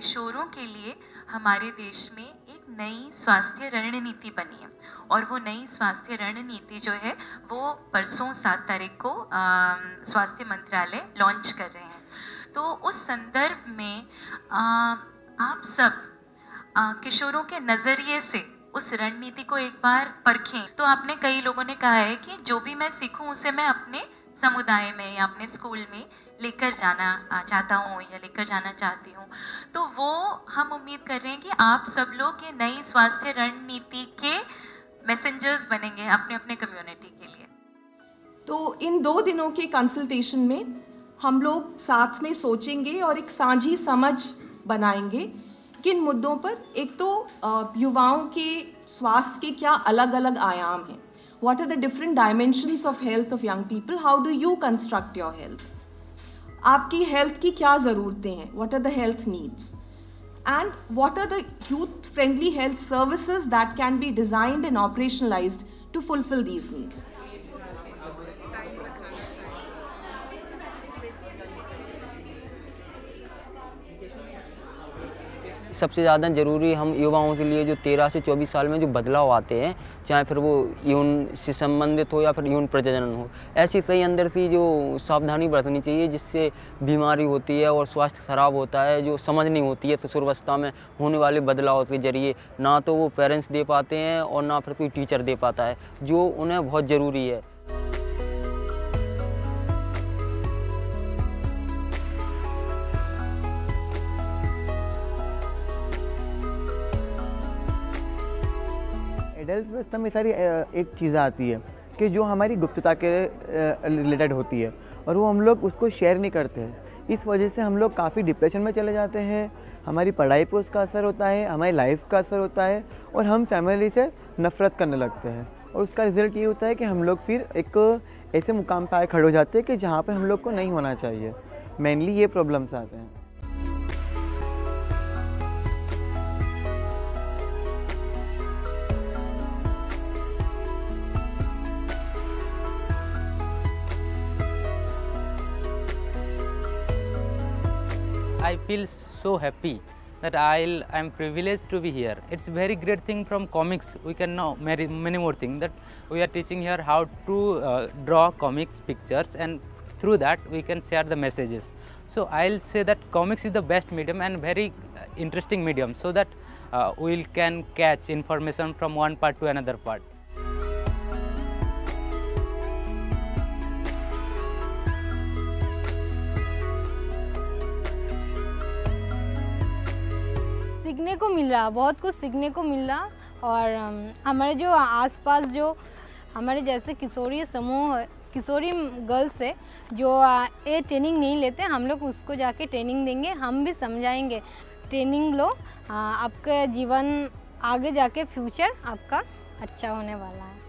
किशोरों के लिए हमारे देश में एक नई स्वास्थ्य रणनीति बनी है और वो नई स्वास्थ्य रणनीति जो है वो परसों 7 तारीख को स्वास्थ्य मंत्रालय लॉन्च कर रहे हैं। तो उस संदर्भ में आप सब किशोरों के नज़रिए से उस रणनीति को एक बार परखें। तो आपने कई लोगों ने कहा है कि जो भी मैं सीखूं उसे मैं अपने समुदाय में या अपने स्कूल में लेकर जाना चाहता हूँ या लेकर जाना चाहती हूँ। तो वो हम उम्मीद कर रहे हैं कि आप सब लोग ये नई स्वास्थ्य रणनीति के मैसेंजर्स बनेंगे अपने अपने कम्युनिटी के लिए। तो इन 2 दिनों के कंसल्टेशन में हम लोग साथ में सोचेंगे और एक साझी समझ बनाएंगे किन मुद्दों पर। एक तो युवाओं के स्वास्थ्य के क्या अलग अलग आयाम हैं, what are the different dimensions of health of young people, how do you construct your health, आपकी हेल्थ की क्या ज़रूरतें हैं, what are the health needs, and what are the youth friendly health services that can be designed and operationalized to fulfill these needs. सबसे ज़्यादा ज़रूरी हम युवाओं के लिए जो 13 से 24 साल में जो बदलाव आते हैं, चाहे फिर वो यौन से संबंधित हो या फिर यौन प्रजनन हो, ऐसी कई अंदर की जो सावधानी बरतनी चाहिए जिससे बीमारी होती है और स्वास्थ्य खराब होता है, जो समझ नहीं होती है किशोरावस्था में होने वाले बदलाव के जरिए ना तो वो पेरेंट्स दे पाते हैं और ना फिर कोई टीचर दे पाता है, जो उन्हें बहुत ज़रूरी है। एडल्ट व्यवस्था में सारी एक चीज़ आती है कि जो हमारी गुप्तता के रिलेटेड होती है और वो हम लोग उसको शेयर नहीं करते हैं। इस वजह से हम लोग काफ़ी डिप्रेशन में चले जाते हैं, हमारी पढ़ाई पे उसका असर होता है, हमारी लाइफ का असर होता है और हम फैमिली से नफ़रत करने लगते हैं। और उसका रिज़ल्ट ये होता है कि हम लोग फिर एक ऐसे मुकाम पर आए खड़े हो जाते हैं कि जहाँ पर हम लोग को नहीं होना चाहिए। मेनली ये प्रॉब्लम्स आते हैं। I feel so happy that I'm privileged to be here. It's a very great thing from comics. We can know many more things, that we are teaching here how to draw comics pictures, and through that we can share the messages. So I'll say that comics is the best medium and very interesting medium, so that we can catch information from one part to another part. सीखने को मिल रहा, बहुत कुछ सीखने को मिल रहा। और हमारे जो आसपास जो हमारे जैसे किशोरी समूह, किशोरी गर्ल्स है जो ये ट्रेनिंग नहीं लेते, हम लोग उसको जाके ट्रेनिंग देंगे, हम भी समझाएंगे। ट्रेनिंग लो, आपका जीवन आगे जाके फ्यूचर आपका अच्छा होने वाला है।